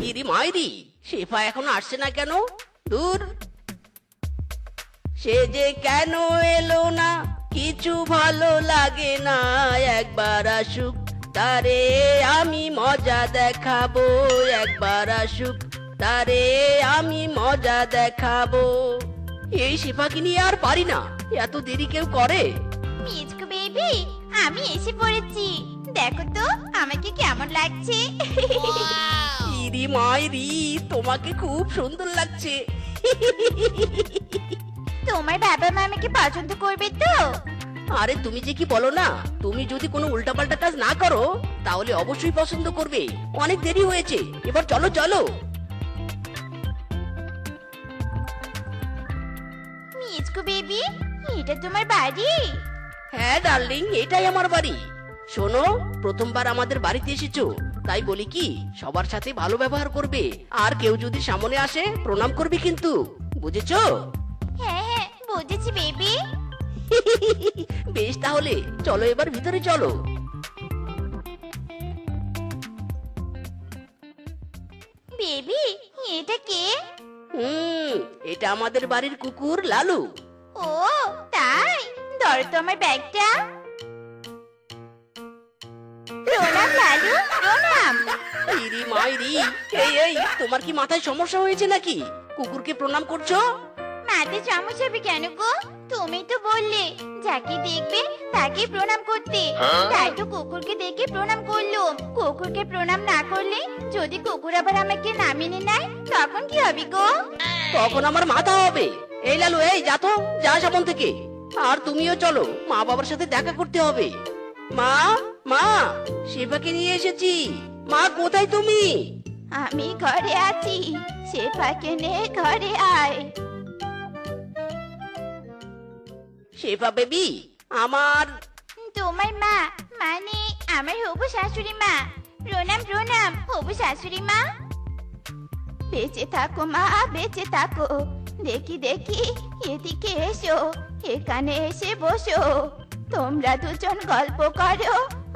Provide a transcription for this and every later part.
ইরি মাইরি, শেফা এখনো আসছে না কেন? দূর, সে যে কেন এলো না কিছু ভালো লাগে না, একবার আসুক তারে আমি মজা দেখাবো, একবার আসুক তারে আমি মজা দেখাবো। এই শেফাকে নিয়ে আর পারি না, এত দেরি কেউ করে? মিচকু বেবি, আমি এসে পড়েছি। দেখো তো আমাকে কেমন লাগছে। ইরি মাইরি, তোমাকে খুব সুন্দর লাগছে। তোমার বাবা মা আমাকে পছন্দ করবে তো? আরে তুমি যে কি বলো না, তুমি যদি কোনো উল্টাপাল্টা কাজ না করো তাহলে অবশ্যই পছন্দ করবে। অনেক দেরি হয়েছে, এবার চলো চলো। মিচকু বেবি, এটা তোমার বাড়ি? হ্যাঁ ডার্লিং, এটাই আমার বাড়ি। শোনো, প্রথমবার আমাদের বাড়িতে এসেছো, তাই বলি কি সবার সাথে ভালো ব্যবহার করবে, আর কেউ যদি সামনে আসে প্রণাম করবে কিন্তু, বুঝেছো? হ্যাঁ হ্যাঁ, বুঝেছি বেবি। বেশ, তাহলে চলো এবার ভিতরে চলো। বেবি, এটা কে? এটা আমাদের বাড়ির কুকুর লালু। ও তাই, ধরো তো আমার ব্যাগটা। প্রণাম লালু, প্রণাম। ইরি মাইরি, এই এই, তোমার কি মাথায় সমস্যা হয়েছে নাকি? কুকুরকে প্রণাম করছো? মাথায় সমস্যা হবে কেন গো? তুমি তো বললে যাকে দেখবে তাকে প্রণাম করতে, তাই তো কুকুরকে দেখে প্রণাম করলাম। কুকুরকে প্রণাম না করলে যদি কুকুর আবার আমাকে না মেনে নেয় তখন কি হবে গো? তখন আমার মাথা হবে। এই লালু, এই যা তো, যা সামন থেকে। আর তুমিও চলো, মা বাবার সাথে দেখা করতে হবে। মা, মা, শেফাকে নিয়ে এসেছি। মা, কোথায় তুমি? আমি ঘরে আছি, শেফাকে নে ঘরে আয়। শেফা বেবি, আমার তোমার মা, মানে আমার হবু শাশুড়ি মা। প্রণাম প্রণাম হবু শাশুড়ি মা। বেঁচে থাকো মা, বেঁচে থাকো। দেখি দেখি, এদিকে এসো, এখানে এসে বসো। তোমরা দুজন গল্প করো,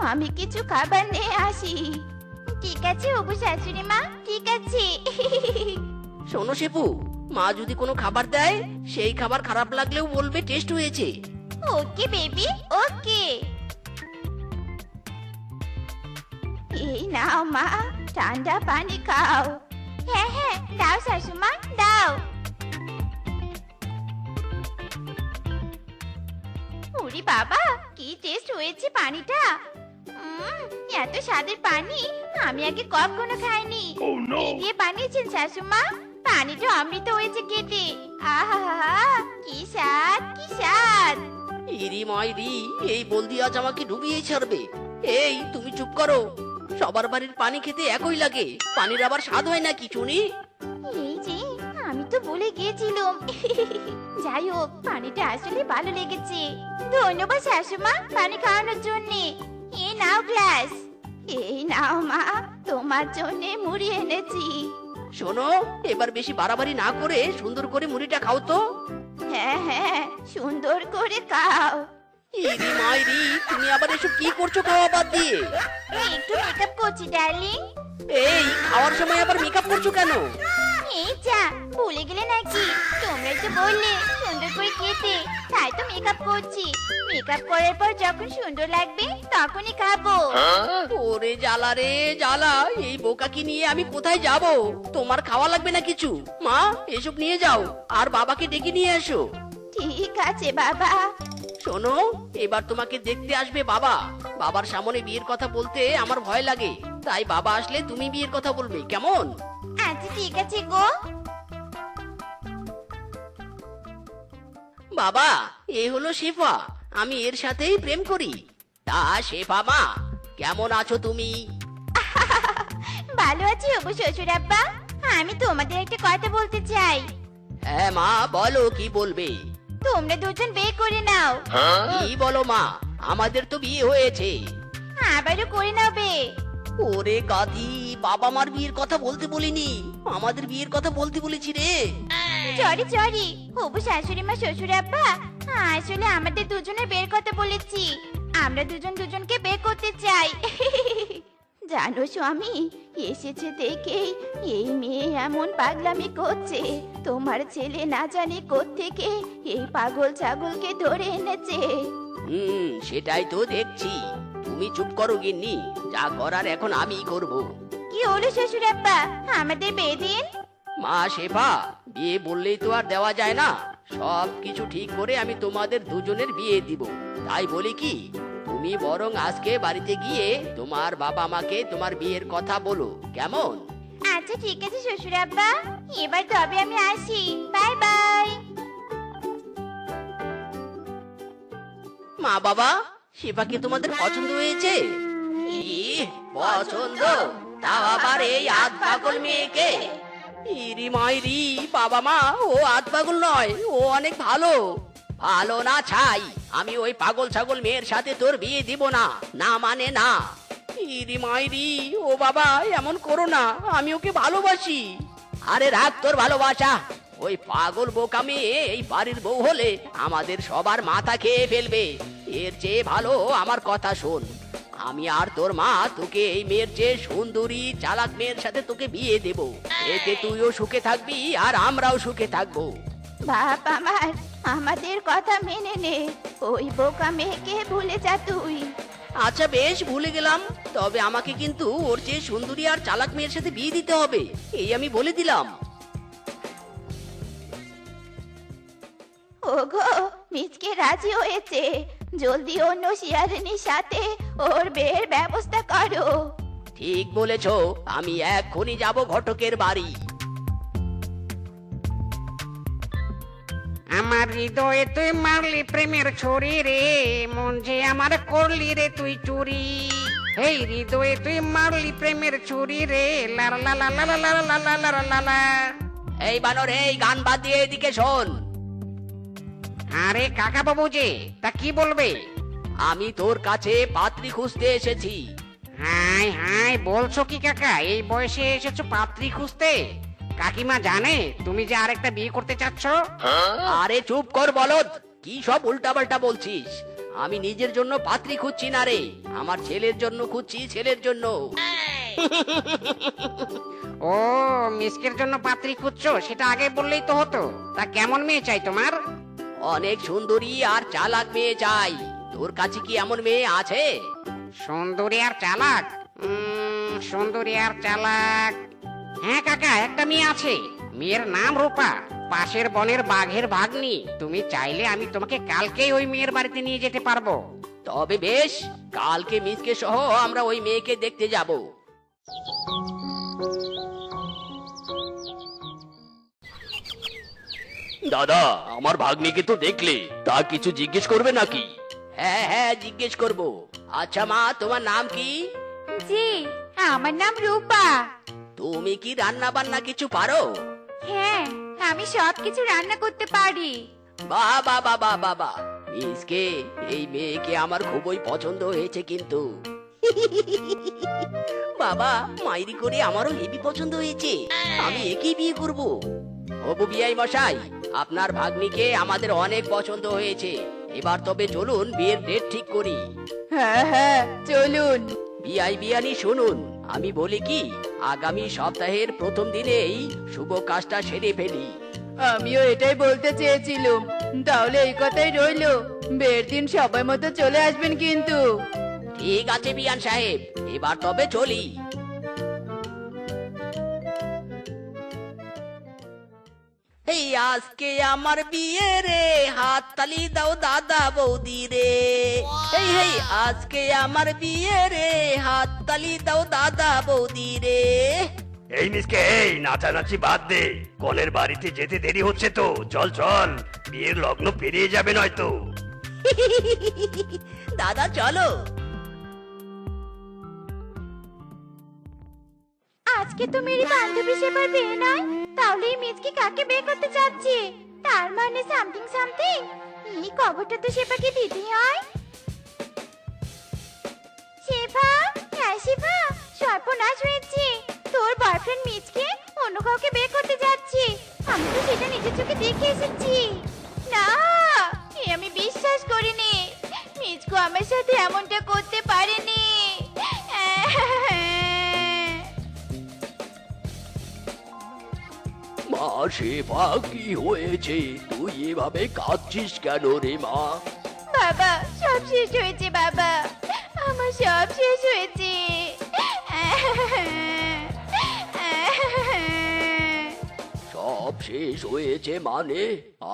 আমি কিছু খাবার নিয়ে আসি। ঠিক আছে হবু শাশুড়ি মা, ঠিক আছে। শোনো শেফু, মা যদি কোনো খাবার দেয় সেই খাবার খারাপ লাগলেও বলবে টেস্ট হয়েছে। ওকে বেবি, ওকে। এই নাও মা, ঠান্ডা পানি খাও। হ্যাঁ হ্যাঁ, দাও শাশুমা, দাও। ওরে বাবা, কি টেস্ট হয়েছে পানিটা। এত স্বাদের পানি আমি আগে কখনো খাইনি। কি দিয়ে বানিয়েছেন শাশুমা? পানিটা অমৃত হয়েছে খেতে। আহা, কি স্বাদ, কি স্বাদ। ইরি মাইরি, এই বলদি আজ আমাকে ডুবিয়ে ছাড়বে। এই তুমি চুপ করো, সবার বাড়ির পানি খেতে একই লাগে, পানির আবার স্বাদ হয় নাকি শুনি? এই যে, আমি তো ভুলে গিয়েছিলাম। যাই হোক, পানিটা আসলে ভালো লেগেছে। ধন্যবাদ শাশুমা পানি খাওয়ানোর জন্য। এই নাও গ্লাস। এই নাও মা, তোমার জন্য মুড়ি এনেছি। শোনো, এবার বেশি বাড়াবাড়ি না করে সুন্দর করে মুড়িটা খাও তো। হ্যাঁ হ্যাঁ, সুন্দর করে খাও। ইরি মাইরি, তুমি আবার এসব কি করছো খাওয়া বাদ দিয়ে? একটু মেকআপ করছি ডার্লিং। এই খাওয়ার সময় আবার মেকআপ করছো কেন? এই যা, ভুলে গেলে নাকি? তোমরা তো বললে সুন্দর করে খেতে, তাই তো মেকআপ করছি। মেকআপ করার পর যখন সুন্দর লাগবে তখনই খাবো। ওরে জ্বালা রে জ্বালা, এই বোকাকে নিয়ে আমি কোথায় যাব? তোমার খাওয়া লাগবে না কিছু, মা এসব নিয়ে যাও আর বাবাকে ডেকে নিয়ে এসো। ঠিক আছে বাবা। শোনো, এবার তোমাকে দেখতে আসবে বাবা। বাবার সামনে বিয়ের কথা বলতে আমার ভয় লাগে, তাই বাবা আসলে তুমি বিয়ের কথা বলবে, কেমন? আচ্ছা ঠিক আছে গো। বাবা, এ হলো শেফা, আমি এর সাথেই প্রেম করি। তা শেফা মা, কেমন আছো তুমি? ভালো আছি হবু শ্বশুর আব্বা। আমি তোমাদের একটা কথা বলতে চাই। হ্যাঁ মা, বলো কি বলবে। তোমরা দুজন বিয়ে করে নাও। কি বলো মা, আমাদের তো বিয়ে হয়েছে। আবারও করে নাও বে। ওরে গাধি, বাবা মার বিয়ের কথা বলতে বলিনি, আমাদের বিয়ের কথা বলতে বলেছি রে। সরি সরি হবু শাশুড়ি মা শ্বশুর আব্বা, আসলে আমাদের দুজনের বিয়ের কথা বলেছি। আমরা দুজন দুজনকে বিয়ে করতে চাই। জানো স্বামী, এসেছে দেখেই এই মেয়ে এমন পাগলামি করছে। তোমার ছেলে না জানি কোত্থেকে এই পাগল ছাগলকে ধরে এনেছে। সেটাই তো দেখছি। তুমি চুপ করো গিন্নি, যা করার এখন আমিই করব। কি হলো শ্বশুর আব্বা, আমাদের বিয়ে দিন। মা শেফা, বিয়ে বললেই তো আর দেওয়া যায় না। সব কিছু ঠিক করে আমি তোমাদের দুজনের বিয়ে দিব। তাই বলি কি, তুমি বরং আজকে বাড়িতে গিয়ে তোমার বাবা মাকে তোমার বিয়ের কথা বলো, কেমন? আচ্ছা ঠিক আছে শ্বশুর আব্বা, এবার তবে আমি আসি। Bye bye. মা বাবা, শেফাকে তোমাদের পছন্দ হয়েছে? পছন্দ? তাও আবার এই আধ পাগল মেয়েকে? ইরি মাইরি, বাবা মা, ও আধ পাগল নয়, ও অনেক ভালো। ভালো না ছাই, আমি ওই পাগল ছাগল মেয়ের সাথে তোর বিয়ে দিব না। না মানে না। ইরি মাইরি, ও বাবা এমন করো না, আমি ওকে ভালোবাসি। আরে রাখ তোর ভালোবাসা। ওই পাগল বোকা মেয়ে এই বাড়ির বউ হলে আমাদের সবার মাথা খেয়ে ফেলবে। এর চেয়ে ভালো আমার কথা শোন, আমি আর তোর মা তোকে এই মেয়ের চেয়ে সুন্দরী চালাক মেয়ের সাথে তোকে বিয়ে দেব। এতে তুইও সুখে থাকবি আর আমরাও সুখে থাকবো। বাপ আমার, আমাদের কথা মেনে নে। ওই বোকা মেয়েকে ভুলে যা তুই। আচ্ছা বেশ, ভুলে গেলাম। তবে আমাকে কিন্তু ওর চেয়ে সুন্দরী আর চালাক মেয়ের সাথে বিয়ে দিতে হবে, এই আমি বলে দিলাম। ওগো, মিচকে রাজি হয়েছে। জলদি অন্য শিয়ারিনীর সাথে ওর বিয়ের ব্যবস্থা করো। ঠিক বলেছ, আমি এক্ষুনি যাব ঘটকের বাড়ি। আমার হৃদয়ে তুই মারলি প্রেমের ছড়ি রে, মন যে আমার করলি রে তুই চুরি। এই হৃদয়ে তুই মারলি প্রেমের ছুরি রে, লা লা লা লা লা লা লা লা লা লা লা। এই বানর, এই গান বাদ দিয়ে এদিকে শোন। আরে কাকা বাবু যে, তা কি বলবে? আমি তোর কাছে পাত্রী খুঁজতে এসেছি। হাই হাই, বলছো কি কাকা, এই বয়সে এসেছো পাত্রী খুঁজতে? কাকিমা জানে তুমি যে আরেকটা বিয়ে করতে চাচ্ছ? আরে চুপ কর বলদ, কি সব উল্টাপাল্টা বলছিস? আমি নিজের জন্য পাত্রী খুঁজছি না রে, আমার ছেলের জন্য খুঁজছি, ছেলের জন্য। ও, মিসকের জন্য পাত্রী খুঁজছো, সেটা আগে বললেই তো হতো। তা কেমন মেয়ে চাই তোমার? অনেক সুন্দরী আর চালাক মেয়ে চাই। তোর কাছে কি এমন মেয়ে আছে? সুন্দরী আর চালাক? সুন্দরী আর চালাক, হ্যাঁ কাকা, একটা মেয়ে আছে। মেয়ের নাম রূপা, পাশের বনের বাঘের ভাগ্নি। তুমি চাইলে আমি তোমাকে কালকেই ওই মেয়ের বাড়িতে নিয়ে যেতে পারবো। তবে বেশ, কালকে মিসকে সহ আমরা ওই মেয়েকে দেখতে যাব। দাদা, আমার ভাগ্নিকে তো দেখলে, তা কিছু জিজ্ঞেস করবে নাকি? হ্যাঁ হ্যাঁ, জিজ্ঞেস করব। আচ্ছা মা, তোমার নাম কি? জি, আমার নাম রূপা। তুমি কি রান্না বান্না কিছু পারো? হ্যাঁ, আমি সবকিছু রান্না করতে পারি। বাবা বাবা বাবা, মিসকে এই মেয়েকে আমার খুবই পছন্দ হয়েছে কিন্তু। বাবা, মাইরি করে আমারও হেবি পছন্দ হয়েছে। আমি একেই বিয়ে করব। হবু বিয়াই মশাই, আপনার ভাগ্নিকে আমাদের অনেক পছন্দ হয়েছে। এবার তবে চলুন বিয়ের ডেট ঠিক করি। হ্যাঁ হ্যাঁ, চলুন। বিয়াই বিয়ানি শুনুন, আমি বলি কি, আগামী সপ্তাহের প্রথম দিনেই শুভ কাজটা সেরে ফেলি। আমিও এটাই বলতে চেয়েছিলাম। তাহলে এই কথাই রইলো, বিয়ের দিন সবাই মতো চলে আসবেন কিন্তু। ঠিক আছে বিয়ান সাহেব, এবার তবে চলি। এই আজকে আমার বিয়ে রে, হাত তালি দাও দাদা বৌদি রে। এই হেই, আজকে আমার বিয়ে রে, হাত তালি দাও দাদা বৌদি রে। এই মিসকে, এই নাচানাচি বাদ দে, কনের বাড়িতে যেতে দেরি হচ্ছে তো, চল চল, বিয়ের লগ্ন পেরিয়ে যাবে নয়তো। দাদা চলো। আজকে তো মেরি বান্ধবী সেবার বিয়ে নয়, তাহলে এই মিচকে কাকে বিয়ে করতে যাচ্ছে? তার মানে সামথিং সামথিং। এই খবরটা তো সেবাকে দিতেই হয়। শেফা, হ্যাঁ শেফা, সর্বনাশ হয়েছে। তোর বয়ফ্রেন্ড মিচকে অন্য কাউকে বিয়ে করতে যাচ্ছে। আমি তো সেটা নিজের চোখে দেখে এসেছি। না, আমি বিশ্বাস করিনি। মিচকো আমার সাথে এমনটা করতে পারেনি। মা শেফা, কি হয়েছে? তুই এভাবে কাঁদছিস কেন রে মা? বাবা সব শেষ হয়েছে বাবা, আমার সব শেষ হয়েছে। সব শেষ হয়েছে মানে?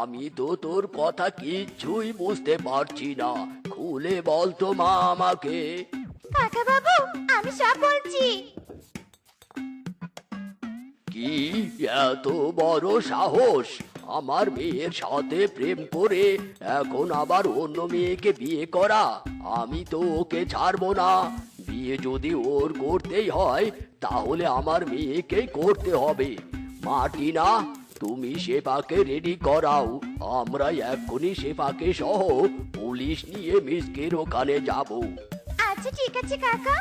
আমি তো তোর কথা কিচ্ছুই বুঝতে পারছি না। খুলে বল তো মা আমাকে। কাকা বাবু আমি সব বলছি। কি এত বড় সাহস? আমার মেয়ের সাথে প্রেম করে এখন আবার অন্য মেয়েকে বিয়ে করা? আমি তো ওকে ছাড়বো না। বিয়ে যদি ওর করতেই হয় তাহলে আমার মেয়েকেই করতে হবে। মার্টিনা, তুমি শেফাকে রেডি করাও। আমরা এক্ষুনি শেফাকে সহ পুলিশ নিয়ে মিসকের ওখানে যাব। আচ্ছা ঠিক আছে কাকা।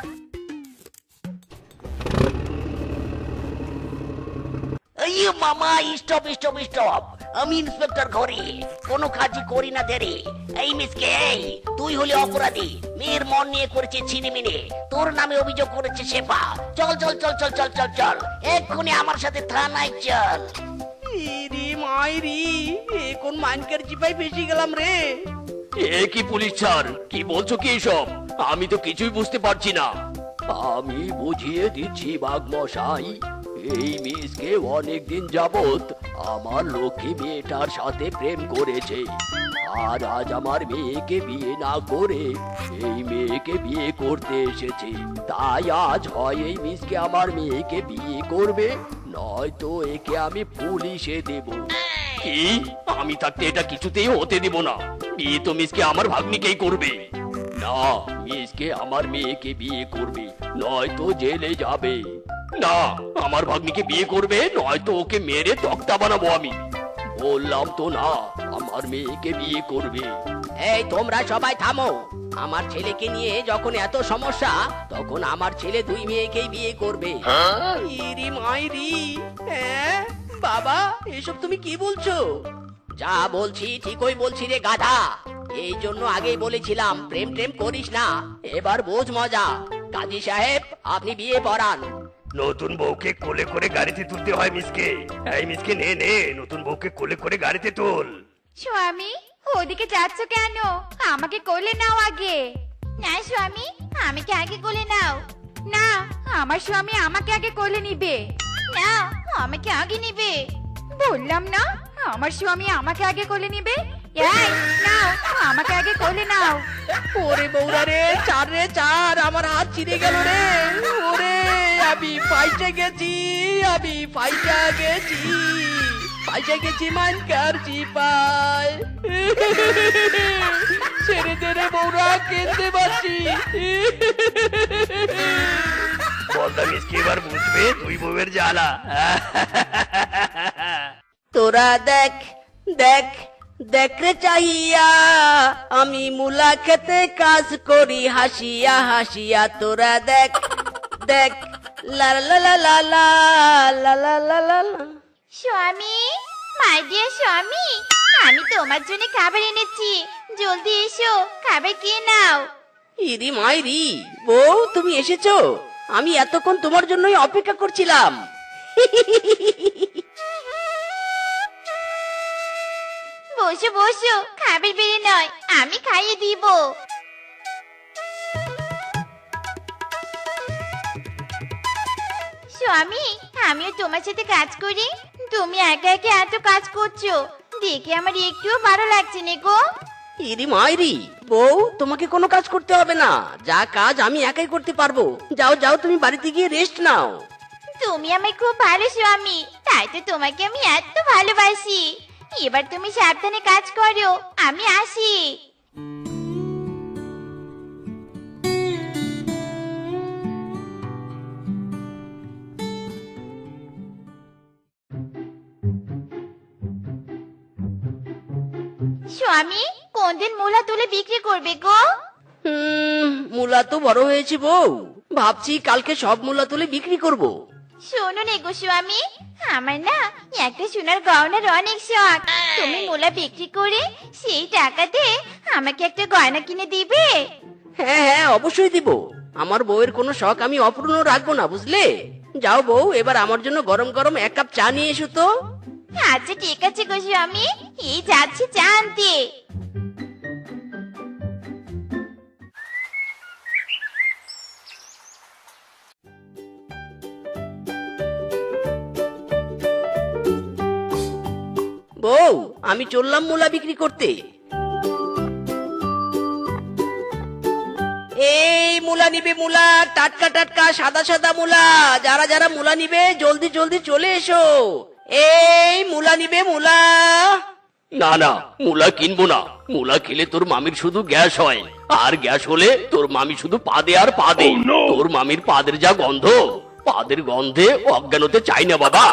এই মামা, স্টপ স্টপ স্টপ। আমি ইন্সপেক্টর ঘরে কোনো কাজই করি না দেরি। এই মিসকে, এই তুই হলি অপরাধী। মেয়ের মন নিয়ে করেছে ছিনিমিনি, তোর নামে অভিযোগ করেছে শেফা। চল চল চল চল চল চল চল, এক্ষুনি আমার সাথে থানায় চল। ইরি মাইরি, এ কোন মাইনকার চিপাই ফেসে গেলাম রে। এ কি পুলিশ স্যার, কি বলছো কি এসব? আমি তো কিছুই বুঝতে পারছি না। আমি বুঝিয়ে দিচ্ছি বাঘ মশাই। এই মিসকে অনেকদিন যাবত আমার লক্ষ্মী মেয়েটার সাথে প্রেম করেছে, আর আজ আমার মেয়েকে বিয়ে না করে এই মেয়েকে বিয়ে করতে এসেছে। তাই আজ হয় এই মিসকে আমার মেয়েকে বিয়ে করবে, নয়তো একে আমি পুলিশে দেব। কি? আমি থাকতে এটা কিছুতেই হতে দেব না। বিয়ে তো মিসকে আমার ভাগ্নিকেই করবে। না, মিসকে আমার মেয়েকে বিয়ে করবে, নয়তো জেলে যাবে। না, আমার ভাগ্নিকে বিয়ে করবে, নয়তো ওকে মেরে তক্তা বানাবো আমি। বললাম তো না, আমার মেয়েকে বিয়ে করবে। এই তোমরা সবাই থামো। আমার ছেলেকে নিয়ে যখন এত সমস্যা, তখন আমার ছেলে দুই মেয়েকেই বিয়ে করবে। ইরি মাইরি, হ্যাঁ বাবা, এসব তুমি কি বলছো? যা বলছি ঠিকই বলছি রে গাধা। এই জন্য আগেই বলেছিলাম প্রেম টেম করিস না। এবার বোঝ মজা। কাজী সাহেব, আপনি বিয়ে পড়ান। নতুন বউকে কোলে করে গাড়িতে তুলতে হয় মিসকে। এই মিসকে, নে নে, নতুন বউকে কোলে করে গাড়িতে তোল। স্বামী ওদিকে যাচ্ছ কেন? আমাকে কোলে নাও আগে। না স্বামী, আমাকে আগে কোলে নাও। না, আমার স্বামী আমাকে আগে কোলে নিবে। না, আমাকে আগে নিবে। বললাম না, আমার স্বামী আমাকে আগে কোলে নিবে। এই নাও, আমাকে আগে কোলে নাও। ওরে বৌরা রে, চার রে চার, আমার হাত ছিঁড়ে গেল রে। ওরে, আমি ফাইটে গেছি, আমি ফাইটা গেছি, ফাইটে গেছি মানকার চিপায়। ছেড়ে দে রে বৌরা, কেঁদে পাচ্ছি। বলদা মিসকে এবার বুঝবে তুই বউয়ের জ্বালা। তোরা দেখ দেখ দেখ রে চাহিয়া, আমি মুলা খেতে কাজ করি হাসিয়া হাসিয়া। তোরা দেখ দেখ, লা লা লা লা লা লা লা লা লা লা। স্বামী, মাই ডিয়ার স্বামী, আমি তোমার জন্য খাবার এনেছি। জলদি এসো, খাবার খেয়ে নাও। ইরি মাইরি, বউ তুমি এসেছো? আমি এতক্ষণ তোমার জন্যই অপেক্ষা করছিলাম। বসো বসো, খাবার বেড়ে নয়, আমি খাইয়ে দিব। স্বামী, আমিও তোমার সাথে কাজ করি। তুমি একা একা এত কাজ করছো, দেখে আমার একটুও ভালো লাগছে না গো। ইরি মাইরি, বউ তোমাকে কোনো কাজ করতে হবে না। যা কাজ আমি একাই করতে পারবো। যাও যাও, তুমি বাড়িতে গিয়ে রেস্ট নাও। তুমি আমায় খুব ভালো স্বামী, তাই তো তোমাকে আমি এত ভালোবাসি। এবার তুমি সাবধানে কাজ করো, আমি আসি। স্বামী, কোন দিন মূলা তুলে বিক্রি করবে গো? মূলা তো বড় হয়েছে বউ, ভাবছি কালকে সব মূলা তুলে বিক্রি করব। শোনো নে গো স্বামী, আমার না একটা সোনার গয়নার অনেক শখ। তুমি মূলা বিক্রি করে সেই টাকাতে আমাকে একটা গয়না কিনে দিবে? হ্যাঁ হ্যাঁ, অবশ্যই দিব। আমার বউয়ের কোনো শখ আমি অপূর্ণ রাখবো না, বুঝলে? যাও বউ, এবার আমার জন্য গরম গরম এক কাপ চা নিয়ে এসো তো। আচ্ছা ঠিক আছে গো স্বামী, এই যাচ্ছি চা আনতে। বউ, আমি চললাম মূলা বিক্রি করতে। এই মূলা নিবে, মূলা টাটকা টাটকা সাদা সাদা মূলা। যারা যারা মূলা নিবে জলদি জলদি চলে এসো। এই মূলা নিবে, মূলা। না না, মুলা কিনবো না। মুলা খেলে তোর মামির শুধু গ্যাস হয়, আর গ্যাস হলে তোর মামি শুধু পাদে আর পাদে। তোর মামির পাদের যা গন্ধ, পাদের গন্ধে অজ্ঞান হতে চাই না বাবা।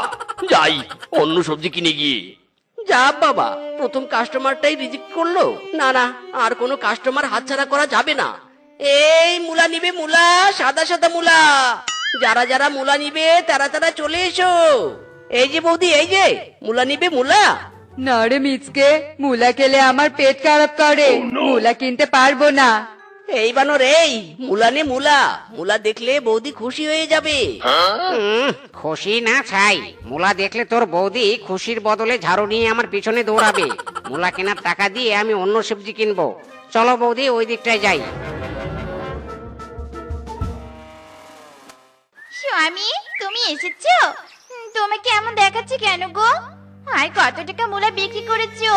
যাই অন্য সবজি কিনে গিয়ে। যা বাবা, প্রথম কাস্টমারটাই রিজেক্ট করলো। না না, আর কোনো কাস্টমার হাতছাড়া করা যাবে না। এই মূলা নিবে, মূলা সাদা সাদা মূলা। যারা যারা মূলা নিবে তারা তারা চলে এসো। এই যে বৌদি, এই যে মূলা নিবে, মূলা। না রে মিচকে, মুলা খেলে আমার পেট খারাপ করে, মুলা কিনতে পারবো না। এই বানর, এই মূলা নে, মূলা। মূলা দেখলে বৌদি খুশি হয়ে যাবে। খুশি না ছাই, মুলা দেখলে তোর বৌদি খুশির বদলে ঝাড়ু নিয়ে আমার পিছনে দৌড়াবে। মুলা কেনার টাকা দিয়ে আমি অন্য সবজি কিনবো। চলো বৌদি, ওই দিকটায় যাই। স্বামী, তুমি এসেছো? তোমাকে এমন দেখাচ্ছে কেন গো? আর কত টাকা মূলা বিক্রি করেছো?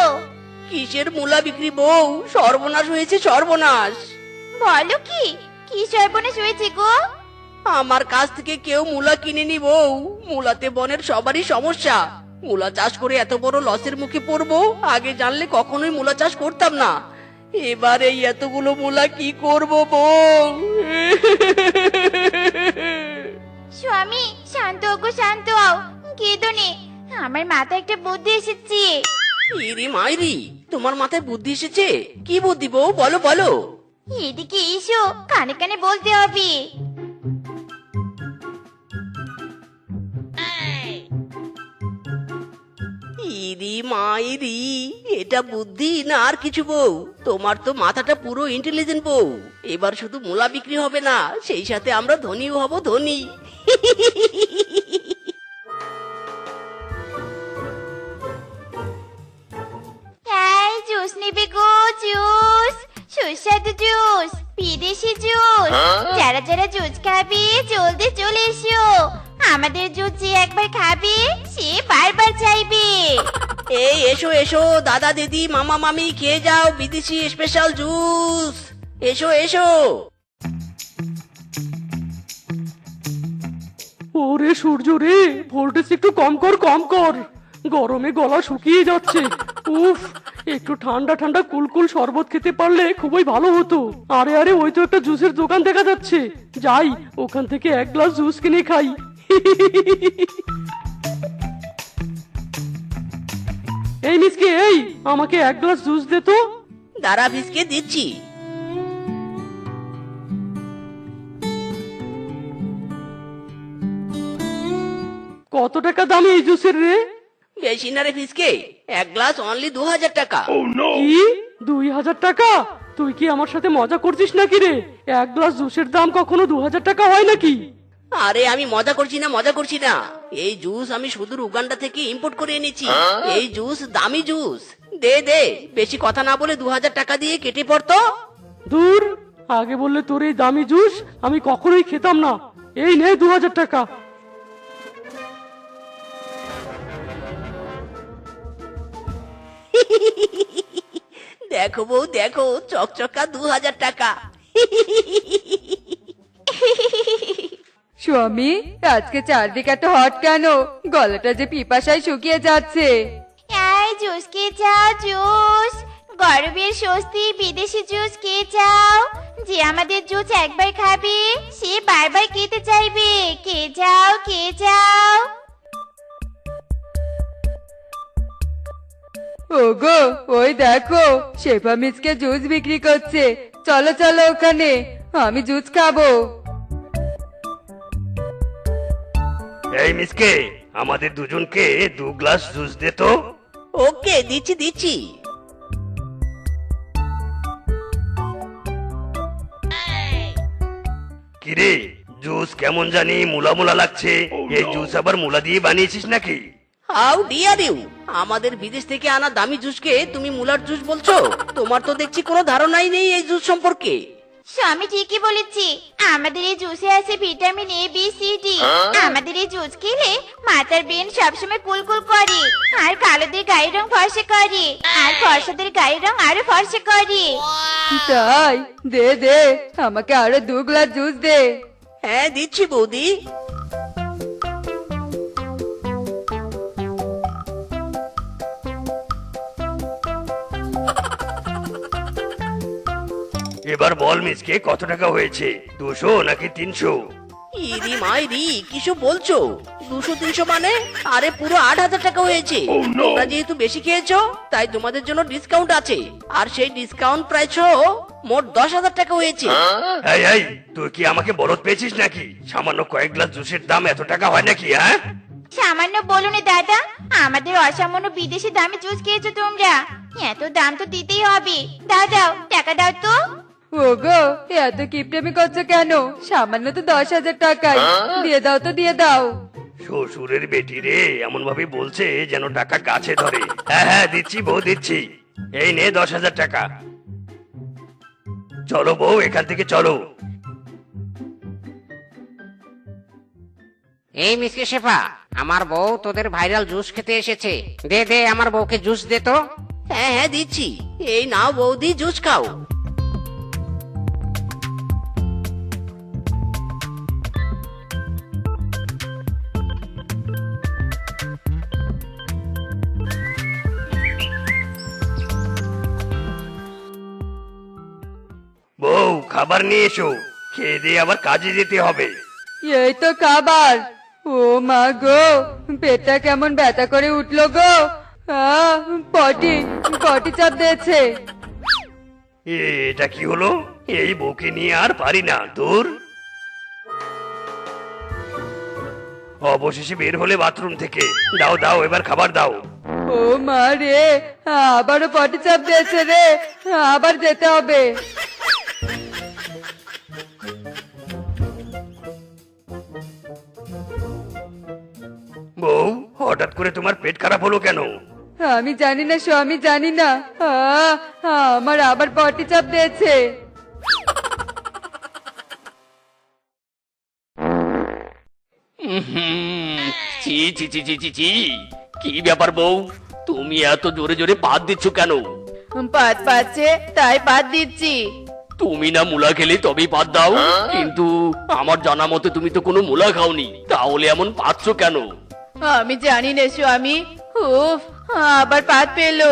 কিসের মূলা বিক্রি বউ? সর্বনাশ হয়েছে, সর্বনাশ। বলো কি? কি সর্বনাশ হয়েছে গো? আমার কাছ থেকে কেউ মূলা কিনেনি বউ। মূলাতে বনের সবারই সমস্যা। মূলা চাষ করে এত বড় লসের মুখে পড়বো, আগে জানলে কখনোই মূলা চাষ করতাম না। এবার এই এতগুলো মূলা কি করব বউ? স্বামী, শান্ত হও গো, শান্ত হও। কেঁদো নে, আমার মাথায় একটা বুদ্ধি এসেছে। ইরি মাইরি, তোমার মাথায় বুদ্ধি এসেছে? কি বুদ্ধি বউ, বলো বলো। এদিকে এসো, কানে কানে বলতে হবে। ইরি মাইরি, এটা বুদ্ধি না আর কিছু বউ? তোমার তো মাথাটা পুরো ইন্টেলিজেন্ট বউ। এবার শুধু মূলা বিক্রি হবে না, সেই সাথে আমরা ধনীও হব, ধনী। এই জুস নেবে গো, জুস, সুস্বাদু জুস, বিদেশি জুস। যারা যারা জুস খাবে জলদি চলে এসো। আমাদের জুস যে একবার খাবে সে বারবার চাইবে। এই এসো এসো, দাদা দিদি মামা মামি, খেয়ে যাও বিদেশি স্পেশাল জুস। এসো এসো। ওরে সূর্য রে, ভোল্টেজ একটু কম কর, কম কর। গরমে গলা শুকিয়ে যাচ্ছে। উফ, একটু ঠান্ডা ঠান্ডা কুলকুল শরবত খেতে পারলে খুবই ভালো হতো। আরে আরে, ওই তো একটা জুসের দোকান দেখা যাচ্ছে। যাই, ওখান থেকে এক গ্লাস জুস কিনে খাই। এই মিসকে, এই আমাকে এক গ্লাস জুস দে তো। দাঁড়া, ভিসকে দিচ্ছি। কত টাকা দাম এই জুসের রে? বেশি না রে ভিসকে, এক গ্লাস অনলি 2000 টাকা। কি 2000 টাকা? তুই কি আমার সাথে মজা করছিস নাকি রে? এক গ্লাস জুসের দাম কখনো 2000 টাকা হয় নাকি? আরে আমি মজা করছি না, মজা করছি না। এই জুস আমি সুদূর উগান্ডা থেকে ইম্পোর্ট করে এনেছি। এই জুস দামি জুস। দে দে, বেশি কথা না বলে 2000 টাকা দিয়ে কেটে পড়তো। দূর, আগে বললে তোর এই দামি জুস আমি কখনোই খেতাম না। এই নে 2000 টাকা। দেখো বউ দেখো, চকচকা 2000 টাকা। স্বামী, আজকে চারদিকে এত হট কেন? গলাটা যে পিপাসায় শুকিয়ে যাচ্ছে। এই জুস খেয়ে যাও, জুস। গরমের স্বস্তি বিদেশি জুস খেয়ে যাও। যে আমাদের জুস একবার খাবে সে বারবার খেতে চাইবে। খেয়ে যাও, খেয়ে যাও। ওগো, ওই দেখো, শেফা মিচকে জুস বিক্রি করছে। চলো চলো ওখানে, আমি জুস খাবো। এই মিসকে, আমাদের দুজনকে 2 গ্লাস জুস দে তো। ওকে, দিচ্ছি দিচ্ছি। কিরে, জুস কেমন জানি মুলা মুলা লাগছে। এই জুস আবার মুলা দিয়ে বানিয়েছিস নাকি? হাউ ডিয়ার ইউ, আমাদের বিদেশ থেকে আনা দামি জুসকে তুমি মুলার জুস বলছো? তোমার তো দেখছি কোনো ধারণাই নেই এই জুস সম্পর্কে। স্বামী ঠিকই বলেছি, আমাদের এই জুসে আছে vitamin A B C D. আমাদের এই জুস খেলে মাথার ব্রেন সবসময় কুলকুল করে, আর কালোদের গায়ের রং ফর্সা করে, আর ফর্সাদের গায়ের রং আরো ফর্সা করে। তাই? দে দে, আমাকে আরো 2 গ্লাস জুস দে। হ্যাঁ দিচ্ছি বৌদি। এবার বল মিসকে কত টাকা হয়েছে, 200 নাকি 300? ইরি মাইরি, কিছু বলছো? 200-300 মানে? আরে পুরো 8,000 টাকা হয়েছে। তোমরা যেহেতু বেশি খেয়েছো তাই তোমাদের জন্য ডিসকাউন্ট আছে, আর সেই ডিসকাউন্ট প্রাইস মোট 10,000 টাকা হয়েছে। এই এই, তুই কি আমাকে বলদ পেয়েছিস নাকি? সামান্য কয়েক গ্লাস জুসের দাম এত টাকা হয় নাকি? হ্যাঁ, সামান্য বলো না দাদা, আমাদের অসামান্য বিদেশি দামে জুস খেয়েছো তোমরা, এত দাম তো দিতেই হবে। দাও দাও, টাকা দাও তো। ওগো, এত কিপটেমি করছো কেন? সামান্য তো 10,000 টাকাই, দিয়ে দাও তো, দিয়ে দাও। শ্বশুরের বেটি রে, এমন ভাবে বলছে যেন টাকা কাছে ধরে। হ্যাঁ হ্যাঁ দিচ্ছি বউ, দিচ্ছি। এই নে 10,000 টাকা। চলো বউ, এখান থেকে চলো। এই মিসকে শেফা, আমার বউ তোদের ভাইরাল জুস খেতে এসেছে। দে দে, আমার বউকে জুস দে তো। হ্যাঁ হ্যাঁ দিচ্ছি, এই নাও বৌদি, জুস খাও। বউ, খাবার নিয়ে এসো, খেয়ে দিয়ে আবার কাজে যেতে হবে। এই তো খাবার। ও মা গো, পেটটা কেমন ব্যথা করে উঠলো গো। পটি পটি চাপ দিয়েছে। এটা কি হলো? এই বউকে নিয়ে আর পারি না, দূর। অবশেষে বের হলে বাথরুম থেকে। দাও দাও, এবার খাবার দাও। ও মা রে, আবারও পটি চাপ দিয়েছে রে, আবার যেতে হবে। বউ, হঠাৎ করে তোমার পেট খারাপ হলো কেন? আমি জানি না স্বামী, জানি না। আমার আবার পটি চাপ দিয়েছে। ছি ছি ছি ছি ছি ছি, কি ব্যাপার বউ, তুমি এত জোরে জোরে পাত দিচ্ছ কেন? পাত পাচ্ছে তাই পাত দিচ্ছি। তুমি না মুলা খেলে তবেই পাত দাও, কিন্তু আমার জানা মতে তুমি তো কোনো মুলা খাওনি, তাহলে এমন পাচ্ছ কেন? আমি জানি না স্বামী। উফ, আবার পাত পেলো।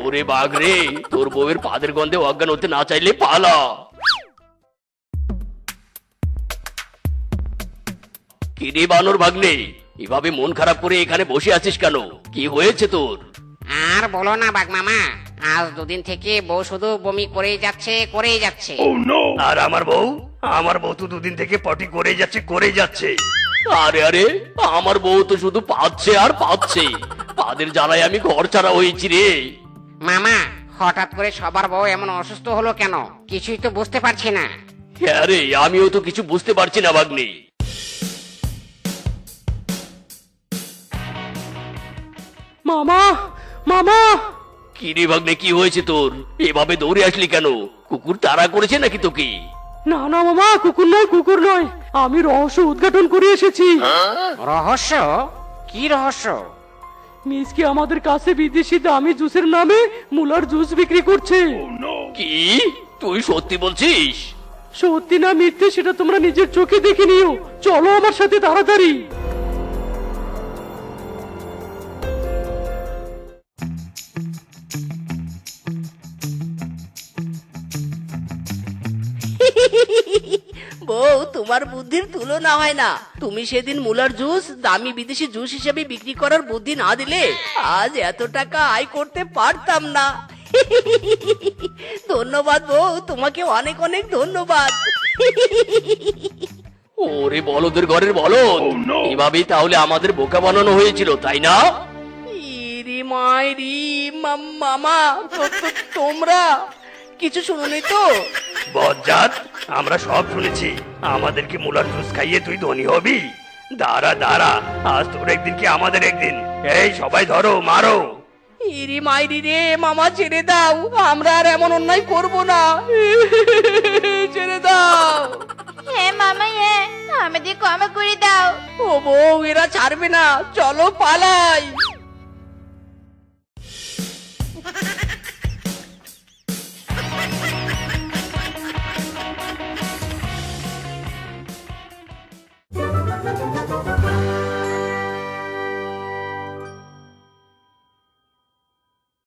ওরে বাঘ রে, তোর বউয়ের পাদের গন্ধে অজ্ঞান হতে না চাইলে পালা। কিরে বানর ভাগ্নে, এভাবে মন খারাপ করে এখানে বসে আছিস কেন? কি হয়েছে তোর? আর বলো না বাঘ মামা, আজ 2 দিন থেকে বউ শুধু বমি করেই যাচ্ছে, করেই যাচ্ছে। আর আমার বউ তো 2 দিন থেকে পটি করেই যাচ্ছে, করেই যাচ্ছে। আরে আরে, আমার বউ তো শুধু পাচ্ছে আর পাচ্ছে, পাদের জ্বালায় আমি ঘর ছাড়া হয়েছি রে। মামা, হঠাৎ করে সবার বউ এমন অসুস্থ হলো কেন? কিছুই তো বুঝতে পারছি না। হ্যাঁ রে, আমিও তো কিছু বুঝতে পারছি না ভাগ্নে। মামা, মামা! কি রে ভাগ্নে, কি হয়েছে তোর? এভাবে দৌড়ে আসলি কেন? কুকুর তাড়া করেছে নাকি তোকে? না না মামা, কুকুর নয়, আমি রহস্য উদ্ঘাটন করে এসেছি। রহস্য? কি রহস্য? মিসকে আমাদের কাছে বিদেশি দামি জুসের নামে মুলার জুস বিক্রি করছে। কি তুই সত্যি বলছিস? সত্যি না মিথ্যে সেটা তোমরা নিজের চোখে দেখে নিও। চলো আমার সাথে তাড়াতাড়ি। বউ, তোমার বুদ্ধির তুলনা হয় না। তুমি সেদিন মুলার জুস দামি বিদেশি জুস হিসেবে বিক্রি করার বুদ্ধি না দিলে আজ এত টাকা আয় করতে পারতাম না। ধন্যবাদ বউ, তোমাকে অনেক অনেক ধন্যবাদ। ওরে বলদের ঘরের বলদ, এভাবেই তাহলে আমাদের বোকা বানানো হয়েছিল, তাই না? ইরি মাইরি, মামা, তোমরা কিছু শুনুনি তো? বজ্জাত, আমরা সব শুনেছি। আমাদেরকে মুলার জুস খাইয়ে তুই ধনী হবি? দাঁড়া দাঁড়া, আজ তোর একদিন কি আমাদের একদিন। এই সবাই ধরো, মারো। ইরি মাইরি রে, মামা ছেড়ে দাও, আমরা আর এমন অন্যায় করব না। ছেড়ে দাও। হ্যাঁ মামা, হ্যাঁ আমাদের ক্ষমা করে দাও। ও বউ, এরা ছাড়বে না, চলো পালাই।